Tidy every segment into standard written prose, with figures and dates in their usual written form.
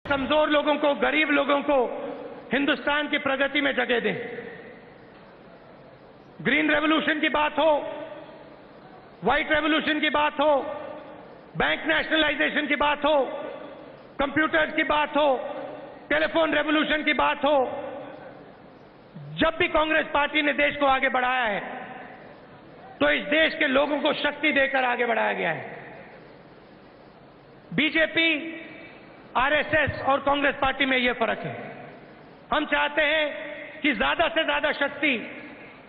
कमजोर लोगों को, गरीब लोगों को हिंदुस्तान की प्रगति में जगह दें। ग्रीन रेवोल्यूशन की बात हो, व्हाइट रेवोल्यूशन की बात हो, बैंक नेशनलाइजेशन की बात हो, कंप्यूटर्स की बात हो, टेलीफोन रेवोल्यूशन की बात हो, जब भी कांग्रेस पार्टी ने देश को आगे बढ़ाया है तो इस देश के लोगों को शक्ति देकर आगे बढ़ाया गया है। बीजेपी, आरएसएस और कांग्रेस पार्टी में यह फर्क है। हम चाहते हैं कि ज्यादा से ज्यादा शक्ति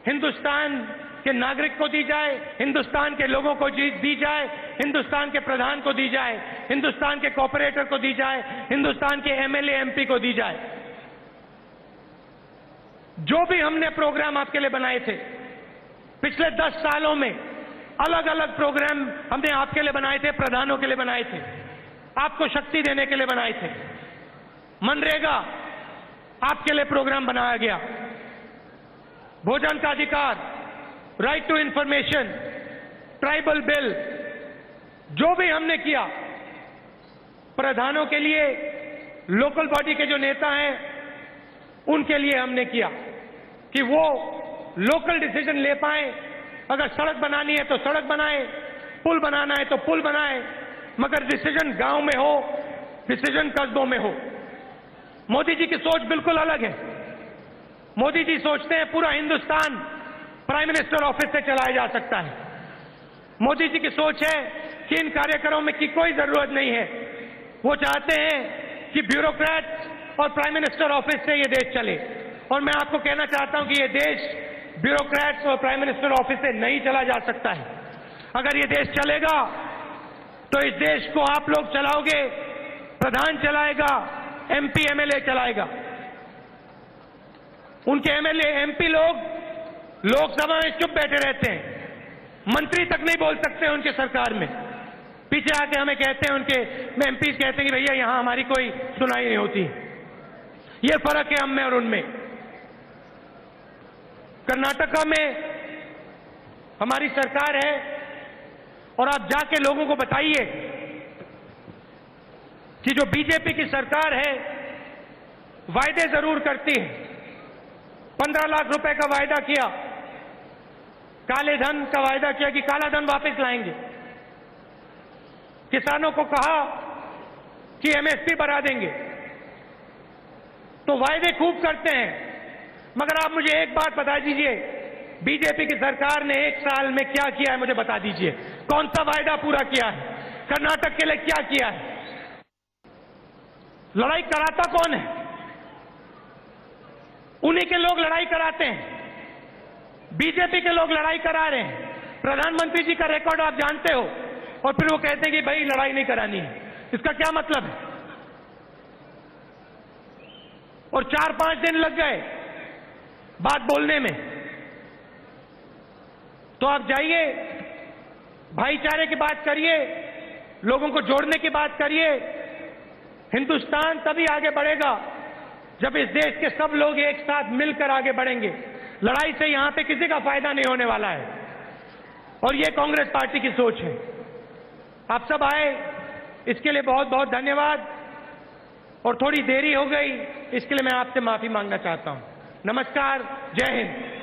हिंदुस्तान के नागरिक को दी जाए, हिंदुस्तान के लोगों को दी जाए, हिंदुस्तान के प्रधान को दी जाए, हिंदुस्तान के कॉर्पोरेटर को दी जाए, हिंदुस्तान के एमएलए एमपी को दी जाए। जो भी हमने प्रोग्राम आपके लिए बनाए थे पिछले 10 सालों में, अलग अलग प्रोग्राम हमने आपके लिए बनाए थे, प्रधानों के लिए बनाए थे, आपको शक्ति देने के लिए बनाए थे। मनरेगा आपके लिए प्रोग्राम बनाया गया, भोजन का अधिकार, right to information, tribal bill, जो भी हमने किया प्रधानों के लिए, लोकल बॉडी के जो नेता हैं उनके लिए हमने किया कि वो लोकल डिसीजन ले पाए। अगर सड़क बनानी है तो सड़क बनाए, पुल बनाना है तो पुल बनाए, मगर डिसीजन गांव में हो, डिसीजन कस्बों में हो। मोदी जी की सोच बिल्कुल अलग है। मोदी जी सोचते हैं पूरा हिंदुस्तान प्राइम मिनिस्टर ऑफिस से चलाया जा सकता है। मोदी जी की सोच है कि इन कार्यक्रमों में की कोई जरूरत नहीं है। वो चाहते हैं कि ब्यूरोक्रेट और प्राइम मिनिस्टर ऑफिस से ये देश चले। और मैं आपको कहना चाहता हूं कि ये देश ब्यूरोक्रेट्स और प्राइम मिनिस्टर ऑफिस से नहीं चला जा सकता है। अगर ये देश चलेगा तो इस देश को आप लोग चलाओगे, प्रधान चलाएगा, एमपी एमएलए चलाएगा। उनके एमएलए एमपी लोग लोकसभा में चुप बैठे रहते हैं, मंत्री तक नहीं बोल सकते उनके सरकार में। पीछे आके हमें कहते हैं, उनके एमपी कहते हैं कि भैया यहां हमारी कोई सुनाई नहीं होती। ये फर्क है हम में और उनमें। कर्नाटका में हमारी सरकार है और आप जाके लोगों को बताइए कि जो बीजेपी की सरकार है वायदे जरूर करती है। 15 लाख रुपए का वायदा किया, काले धन का वायदा किया कि काला धन वापस लाएंगे। किसानों को कहा कि एमएसपी बढ़ा देंगे। तो वायदे खूब करते हैं, मगर आप मुझे एक बात बता दीजिए, बीजेपी की सरकार ने 1 साल में क्या किया है मुझे बता दीजिए। कौन सा वायदा पूरा किया है? कर्नाटक के लिए क्या किया है? लड़ाई कराता कौन है? उन्हीं के लोग लड़ाई कराते हैं। बीजेपी के लोग लड़ाई करा रहे हैं। प्रधानमंत्री जी का रिकॉर्ड आप जानते हो, और फिर वो कहते हैं कि भाई लड़ाई नहीं करानी है। इसका क्या मतलब है? और 4-5 दिन लग गए बात बोलने में। तो आप जाइए, भाईचारे की बात करिए, लोगों को जोड़ने की बात करिए। हिंदुस्तान तभी आगे बढ़ेगा जब इस देश के सब लोग एक साथ मिलकर आगे बढ़ेंगे। लड़ाई से यहां पे किसी का फायदा नहीं होने वाला है, और ये कांग्रेस पार्टी की सोच है। आप सब आए, इसके लिए बहुत बहुत धन्यवाद। और थोड़ी देरी हो गई, इसके लिए मैं आपसे माफी मांगना चाहता हूं। नमस्कार, जय हिंद।